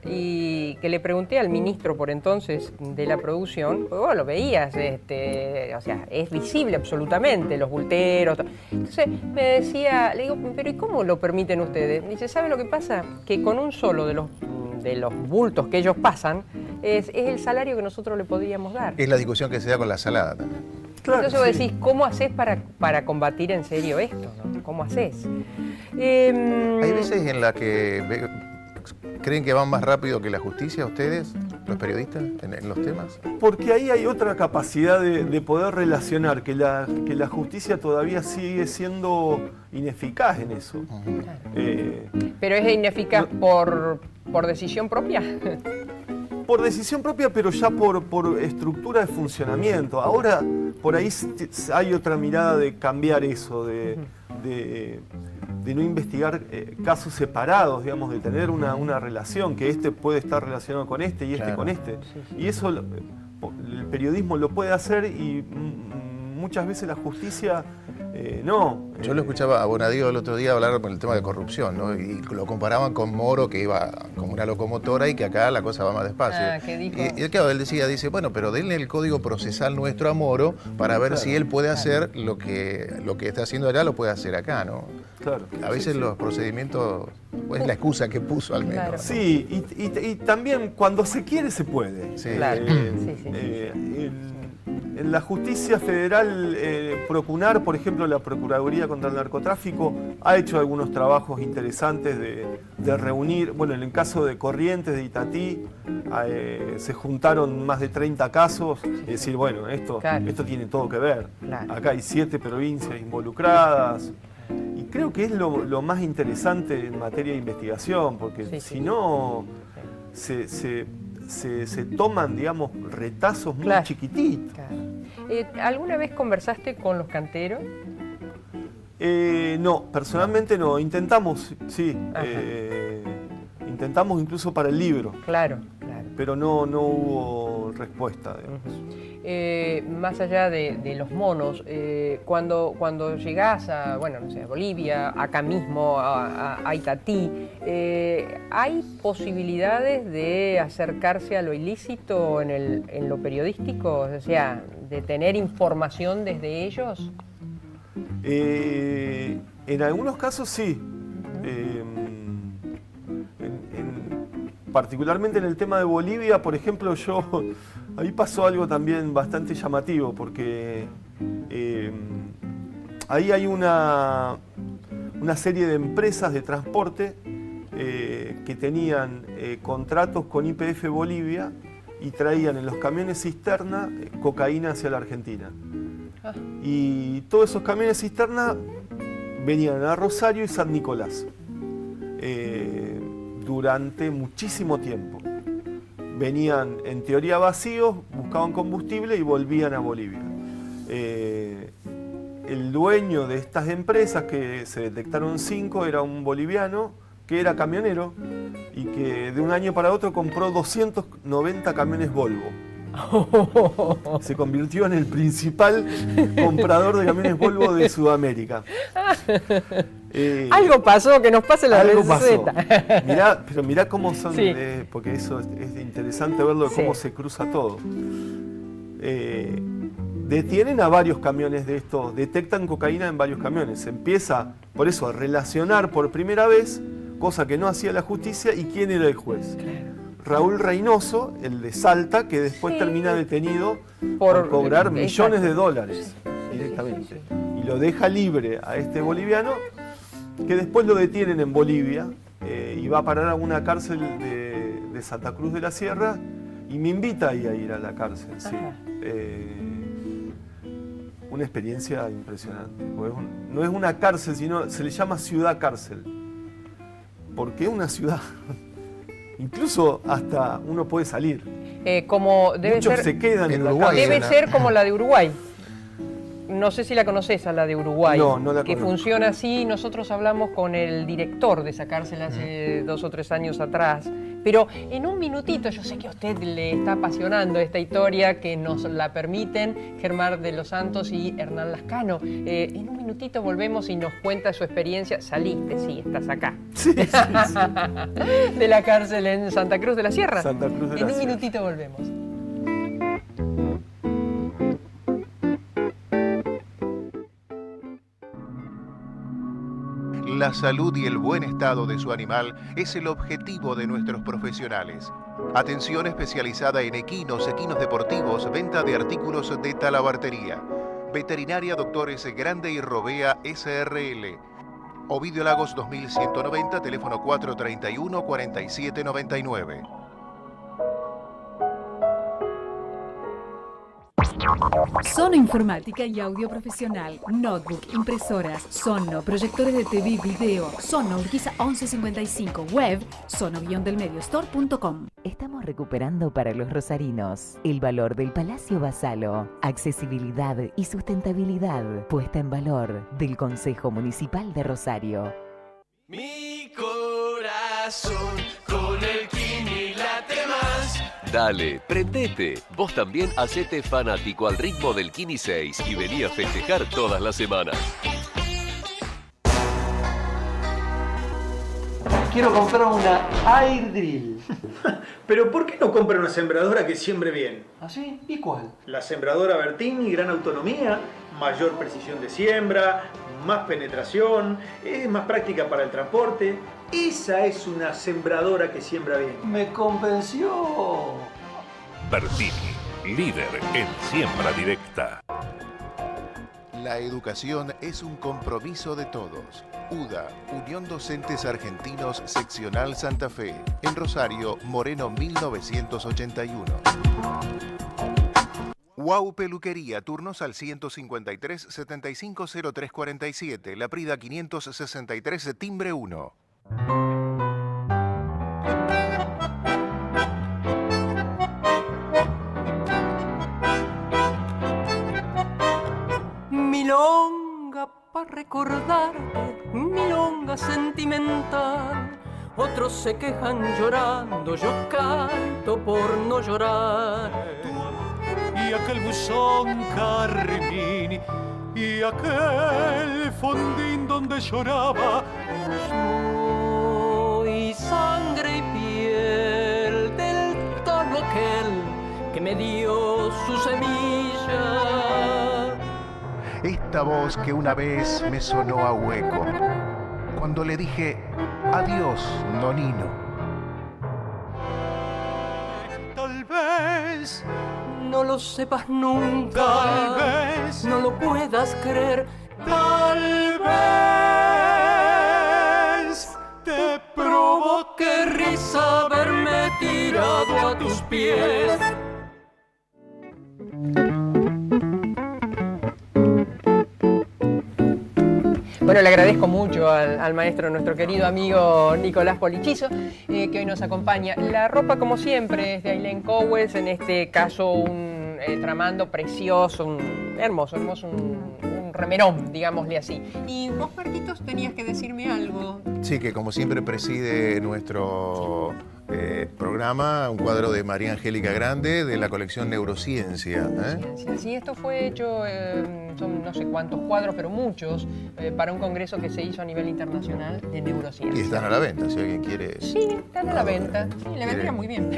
y que le pregunté al ministro por entonces de la producción, pues vos lo veías, o sea, es visible absolutamente, los bulteros. Entonces me decía, le digo, pero ¿y cómo lo permiten ustedes? Me dice, ¿sabe lo que pasa? Que con un solo de los bultos que ellos pasan, es el salario que nosotros le podíamos dar. Es la discusión que se da con la salada también. Claro, entonces vos decís, ¿cómo haces para combatir en serio esto, ¿no? ¿Cómo haces? Hay veces en las que creen que van más rápido que la justicia ustedes, los periodistas, en los temas. Porque ahí hay otra capacidad de poder relacionar, que la justicia todavía sigue siendo ineficaz en eso. ¿Pero es ineficaz por decisión propia? Por decisión propia, pero ya por estructura de funcionamiento. Ahora, por ahí hay otra mirada de cambiar eso, de de no investigar casos separados, digamos, de tener una relación, que este puede estar relacionado con este y este con este. Y eso el periodismo lo puede hacer y muchas veces la justicia no. Yo lo escuchaba a Bonadío el otro día hablar con el tema de corrupción, ¿no? Y lo comparaban con Moro, que iba como una locomotora y que acá la cosa va más despacio. ¿Qué dijo? Y claro, él dice, bueno, pero denle el código procesal nuestro a Moro para ver si él puede hacer lo que está haciendo allá, lo puede hacer acá, ¿no? Claro. A veces los procedimientos, pues, es la excusa que puso al menos. Claro. Sí, y también cuando se quiere se puede. Sí. Claro. En la justicia federal, Procunar, por ejemplo, la Procuraduría contra el Narcotráfico, ha hecho algunos trabajos interesantes de reunir, bueno, en el caso de Corrientes, de Itatí, se juntaron más de 30 casos, es decir, bueno, esto tiene todo que ver. Claro. Acá hay 7 provincias involucradas, y creo que es lo más interesante en materia de investigación, porque si no, se toman, digamos, retazos muy chiquititos. Claro. ¿Alguna vez conversaste con los canteros? No, personalmente no. Intentamos, sí. Intentamos incluso para el libro. Claro. Pero no hubo respuesta. Más allá de los monos, cuando llegás a, bueno, no sé, a Bolivia, acá mismo, a Itatí, ¿hay posibilidades de acercarse a lo ilícito en lo periodístico? O sea, de tener información desde ellos. En algunos casos sí. Particularmente en el tema de Bolivia, por ejemplo, ahí pasó algo también bastante llamativo, porque ahí hay una serie de empresas de transporte que tenían contratos con YPF Bolivia y traían en los camiones cisterna cocaína hacia la Argentina. Y todos esos camiones cisterna venían a Rosario y San Nicolás. Durante muchísimo tiempo. Venían en teoría vacíos, buscaban combustible y volvían a Bolivia. El dueño de estas empresas, que se detectaron 5, era un boliviano que era camionero y que de un año para otro compró 290 camiones Volvo. Se convirtió en el principal comprador de camiones Volvo de Sudamérica. Algo pasó, que nos pase la receta. Pero mirá cómo son, porque eso es interesante verlo, cómo se cruza todo. Detienen a varios camiones de estos, detectan cocaína en varios camiones. Se empieza, por eso, a relacionar por primera vez, cosa que no hacía la justicia, y quién era el juez. Raúl Reynoso, el de Salta, que después termina detenido por cobrar millones de dólares directamente. Y lo deja libre a este boliviano, que después lo detienen en Bolivia y va a parar a una cárcel de Santa Cruz de la Sierra, y me invita ahí a ir a la cárcel. Sí. Una experiencia impresionante. No es una cárcel, sino se le llama ciudad cárcel. Porque es una ciudad. Incluso hasta uno puede salir. Muchos se quedan en Uruguay. Debe ser como la de Uruguay. No sé si la conoces, a la de Uruguay. No la que conozco. Funciona así. Nosotros hablamos con el director de esa cárcel hace 2 o 3 años atrás. Pero en un minutito, yo sé que a usted le está apasionando esta historia, que nos la permiten Germán de los Santos y Hernán Lascano. En un minutito volvemos y nos cuenta su experiencia. Saliste, sí, estás acá. Sí. De la cárcel en Santa Cruz de la Sierra. Santa Cruz de la En un Sierra. minutito volvemos. La salud y el buen estado de su animal es el objetivo de nuestros profesionales. Atención especializada en equinos deportivos, venta de artículos de talabartería. Veterinaria Doctores Grande y Robea SRL. Ovidio Lagos 2190, teléfono 431-4799. Sono Informática y Audio Profesional, Notebook, impresoras, Sono, proyectores de TV y video, Sono Urquiza 1155, web, sono-delmediostore.com. Estamos recuperando para los rosarinos. El valor del Palacio Basalo. Accesibilidad y sustentabilidad puesta en valor del Consejo Municipal de Rosario. Mi corazón con el Kini late más. Dale, prendete. Vos también hacete fanático al ritmo del Kini 6 y vení a festejar todas las semanas. Quiero comprar una Air Drill. Pero ¿por qué no compra una sembradora que siembre bien? ¿Ah, sí? ¿Y cuál? La sembradora Bertini, gran autonomía, mayor precisión de siembra, más penetración, es más práctica para el transporte. Esa es una sembradora que siembra bien. Me convenció. Bertini, líder en siembra directa. La educación es un compromiso de todos. UDA, Unión Docentes Argentinos Seccional Santa Fe, en Rosario, Moreno 1981. Wow Peluquería, turnos al 153 75 03 47, La Prida 563, timbre 1. Milonga para recordarte, milonga sentimental. Otros se quejan llorando, yo canto por no llorar. Y aquel buzón carmín y aquel fondín donde lloraba. Soy sangre y piel del tono aquel que me dio su semilla. Esta voz que una vez me sonó a hueco, cuando le dije, adiós, nonino. Tal vez no lo sepas nunca, tal vez no lo puedas creer, tal vez te provoque risa verme tirado a tus pies. Bueno, le agradezco mucho al maestro, nuestro querido amigo Nicolás Polichizo, que hoy nos acompaña. La ropa, como siempre, es de Aileen Cowells, en este caso un tramando precioso, un remerón, digámosle así. Y vos, Marquitos, tenías que decirme algo. Sí, que como siempre preside nuestro programa un cuadro de María Angélica Grande de la colección Neurociencia. Sí, esto fue hecho, son no sé cuántos cuadros, pero muchos, para un congreso que se hizo a nivel internacional de neurociencia. Y están a la venta, si alguien quiere. Sí, están a la venta. Sí, le vendría muy bien.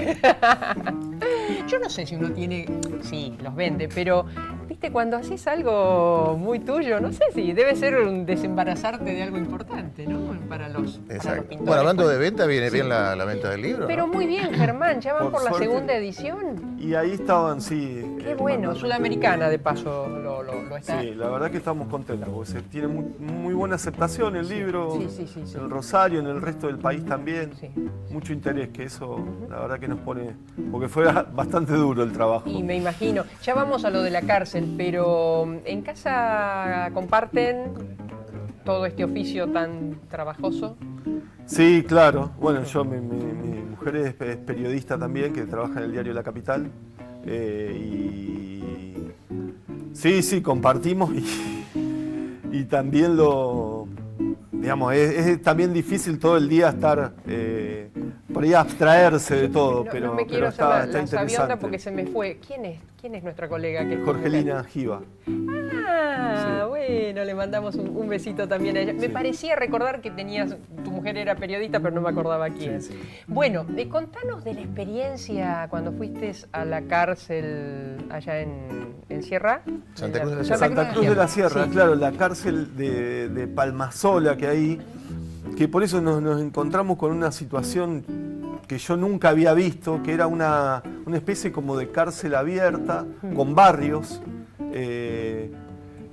Yo no sé si uno tiene, sí, los vende, pero viste, cuando haces algo muy tuyo, no sé si debe ser un desembarazarte de algo importante, ¿no? Para los pintores. Bueno, hablando de venta, viene bien la venta del libro. Pero ¿no? Muy bien, Germán, ya van por la suerte. segunda edición. Y ahí estaban, sí. Qué bueno, sudamericana de paso lo está. Sí, la verdad que estamos contentos, porque se tiene muy buena aceptación el libro, sí. en el Rosario, en el resto del país también. Sí. Mucho interés, que eso la verdad que nos pone, porque fue bastante duro el trabajo. Y me imagino. Ya vamos a lo de la cárcel, pero ¿en casa comparten todo este oficio tan trabajoso? Sí, claro. Bueno, mi mujer es periodista también, que trabaja en el diario La Capital. Y sí, compartimos y también digamos, es también difícil todo el día estar, por ahí abstraerse de todo, no me quiero hacer está la interesante. sabionda porque se me fue. ¿Quién es nuestra colega? Jorgelina Giva. Ah, sí. Bueno, le mandamos un besito también a ella. Me parecía recordar que tu mujer era periodista, pero no me acordaba quién. Sí. Bueno, contanos de la experiencia cuando fuiste a la cárcel allá en Sierra. Santa Cruz de la Sierra. Santa Cruz de la Sierra, sí. Claro, la cárcel de Palmasola que hay, que por eso nos encontramos con una situación que yo nunca había visto, que era una especie como de cárcel abierta, con barrios,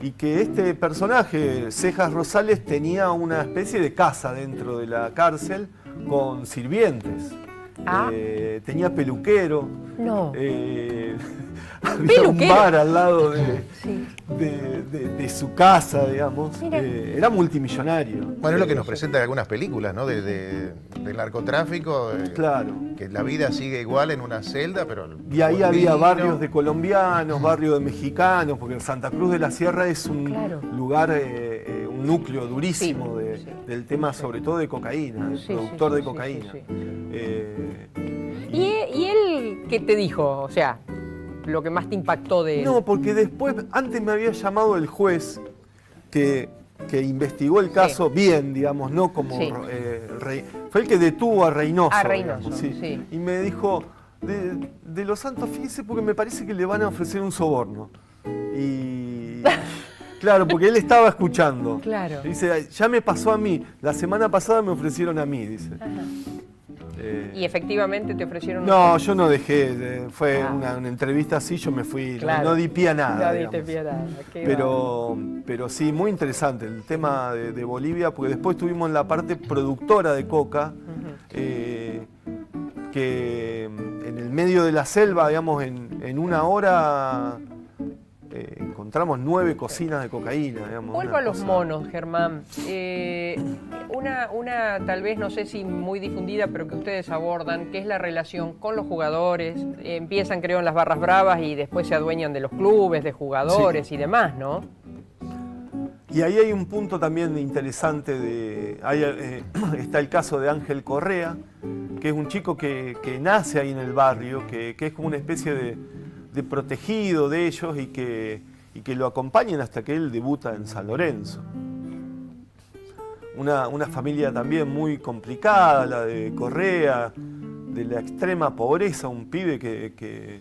y que este personaje, Cejas Rosales, tenía una especie de casa dentro de la cárcel con sirvientes. Tenía peluquero. No. había un bar al lado de su casa, digamos. Era multimillonario. Bueno, es lo que nos presentan algunas películas, ¿no? Del narcotráfico. Claro. Que la vida sigue igual en una celda, pero... Y ahí había barrios de colombianos, barrios de mexicanos, porque Santa Cruz de la Sierra es un lugar, un núcleo durísimo del tema, sobre todo de cocaína, productor de cocaína. ¿Y él qué te dijo? O sea, lo que más te impactó de él. No, porque después, antes me había llamado el juez que investigó el caso bien, digamos, no como fue el que detuvo a Reynoso. A Reynoso, digamos, sí. Y me dijo, de Los Santos, fíjese, porque me parece que le van a ofrecer un soborno. Y claro, porque él estaba escuchando. Claro. Dice, ya me pasó a mí, la semana pasada me ofrecieron a mí, dice. ¿Y efectivamente te ofrecieron? No, yo no dejé, fue una entrevista así, yo me fui, no di pie a nada. No diste pie a nada. Pero sí, muy interesante el tema de Bolivia, porque después estuvimos en la parte productora de coca, que en el medio de la selva, digamos, en una hora encontramos 9 cocinas de cocaína. Digamos, vuelvo a los monos, Germán. Una tal vez, no sé si muy difundida, pero que ustedes abordan, que es la relación con los jugadores. Empiezan, creo, en las barras bravas y después se adueñan de los clubes, de jugadores y demás, ¿no? Y ahí hay un punto también interesante, está el caso de Ángel Correa, que es un chico que nace ahí en el barrio, que es como una especie de protegido de ellos y que lo acompañan hasta que él debuta en San Lorenzo. Una familia también muy complicada, la de Correa, de la extrema pobreza, un pibe que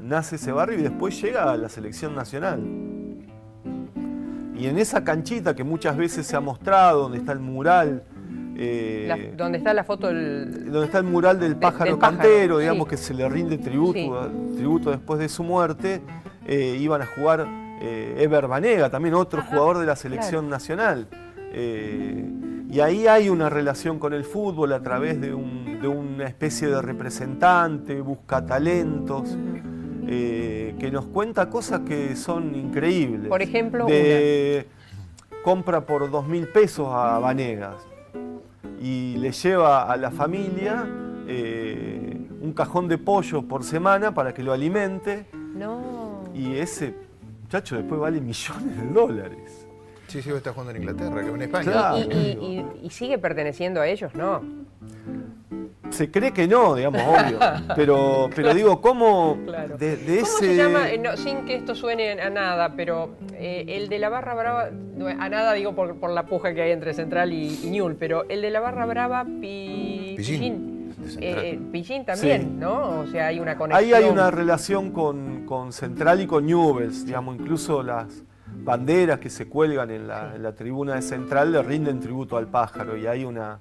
nace ese barrio y después llega a la selección nacional. Y en esa canchita que muchas veces se ha mostrado, donde está el mural, donde está la foto donde está el mural del pájaro cantero, digamos, que se le rinde tributo después de su muerte, iban a jugar Ever Banega, también otro jugador de la selección nacional. Y ahí hay una relación con el fútbol a través de una especie de representante, busca talentos, que nos cuenta cosas que son increíbles. Por ejemplo, compra por 2.000 pesos a Vanegas y le lleva a la familia un cajón de pollo por semana para que lo alimente. No. Y ese muchacho después vale millones de dólares. Sí, está jugando en Inglaterra, que en España. Claro. ¿Y sigue perteneciendo a ellos? No. Se cree que no, digamos, obvio. Pero digo, ¿cómo Claro. de ¿Cómo ese... se llama? No, sin que esto suene a nada, pero el de la Barra Brava, a nada digo por la puja que hay entre Central y Ñul, pero el de la Barra Brava, Pichín también, Sí. ¿no? O sea, hay una conexión. Ahí hay una relación con Central y con Newell's, digamos, incluso las banderas que se cuelgan en la tribuna de Central le rinden tributo al pájaro y hay una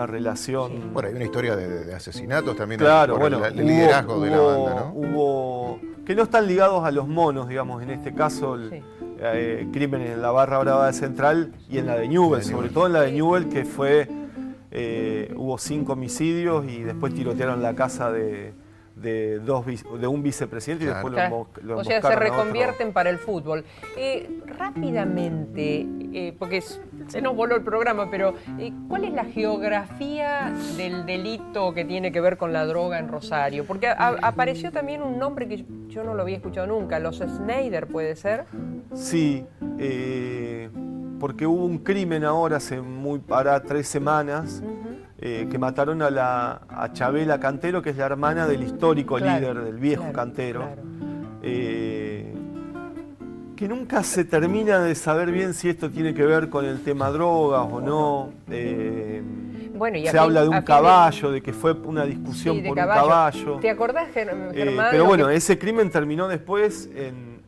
relación... Bueno, hay una historia de asesinatos también. Claro, por bueno, el liderazgo de la banda, ¿no? Hubo que no están ligados a los monos, digamos, en este caso crímenes en la Barra Brava de Central y en la de Newell's, sobre todo en la de Newell's, que fue hubo 5 homicidios y después tirotearon la casa de un vicepresidente y después lo O sea, se emboscaron a reconvierten para el fútbol. Rápidamente, porque se nos voló el programa, pero ¿cuál es la geografía del delito que tiene que ver con la droga en Rosario? Porque apareció también un nombre que yo no lo había escuchado nunca, los Schneider, ¿puede ser? Sí, porque hubo un crimen ahora para 3 semanas. Que mataron a Chabela Cantero, que es la hermana del histórico líder, del viejo Cantero, que nunca se termina de saber bien si esto tiene que ver con el tema drogas o no. Bueno, y se habla de un caballo, de que fue una discusión por un caballo. ¿Te acordás, Germán? Pero bueno, ese crimen terminó después en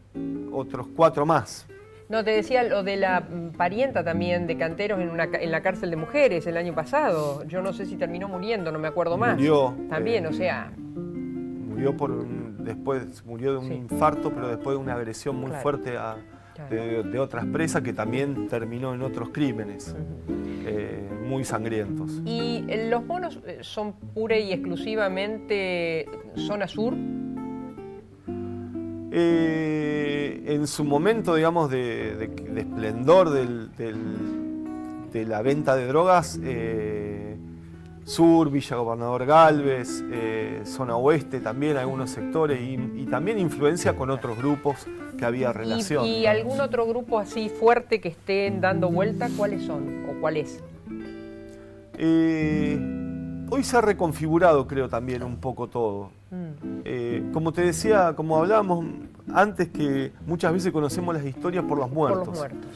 otros 4 más. No, te decía lo de la parienta también de Canteros en la cárcel de mujeres el año pasado. Yo no sé si terminó muriendo, no me acuerdo más. Murió. También, o sea... Murió de un infarto, pero después de una agresión muy fuerte de otras presas que también terminó en otros crímenes muy sangrientos. ¿Y los monos son pura y exclusivamente zona sur? En su momento, digamos, de esplendor de la venta de drogas, Sur, Villa Gobernador Galvez, zona oeste también, algunos sectores, y también influencia con otros grupos que había relación. ¿Y algún otro grupo así fuerte que estén dando vuelta? ¿Cuáles son o cuál es? Hoy se ha reconfigurado, creo, también un poco todo. Como te decía, como hablábamos antes, que muchas veces conocemos las historias por los muertos. Por los muertos.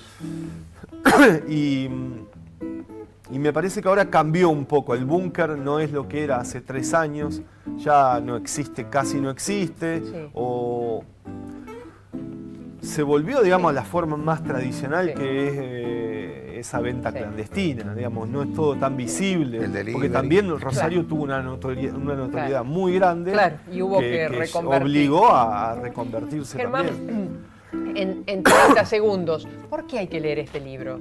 Y me parece que ahora cambió un poco. El búnker no es lo que era hace 3 años, ya no existe, casi no existe, Sí. o se volvió, digamos, a la forma más tradicional, que es esa venta clandestina, digamos, no es todo tan visible, porque también Rosario tuvo una notoriedad muy grande, y hubo que reconvertir. Obligó a reconvertirse. Germán, también. En 30 segundos, ¿por qué hay que leer este libro?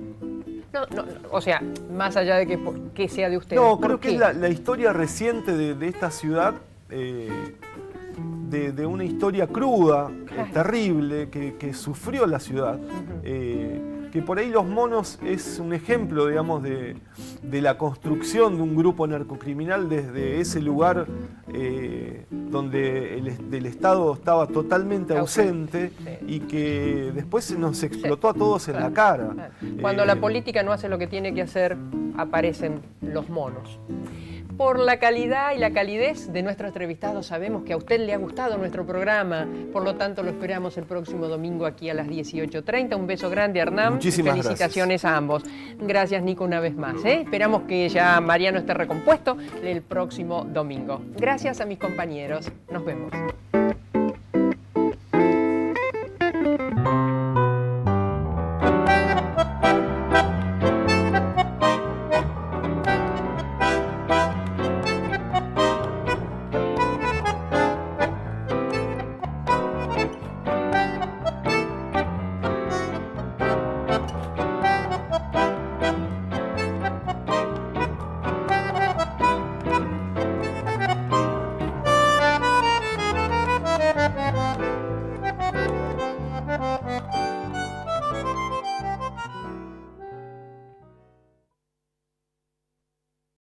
O sea, más allá de que sea de ustedes. No, creo que es la historia reciente de esta ciudad, de una historia cruda, terrible, que sufrió la ciudad. Que por ahí Los Monos es un ejemplo, digamos, de la construcción de un grupo narcocriminal desde ese lugar donde el Estado estaba totalmente ausente, y que después nos explotó a todos en la cara. Cuando la política no hace lo que tiene que hacer, aparecen los monos. Por la calidad y la calidez de nuestro entrevistado, sabemos que a usted le ha gustado nuestro programa, por lo tanto lo esperamos el próximo domingo aquí a las 18:30. Un beso grande, Hernán. Muchísimas felicitaciones a ambos. Gracias, Nico, una vez más. Esperamos que ya Mariano esté recompuesto el próximo domingo. Gracias a mis compañeros. Nos vemos.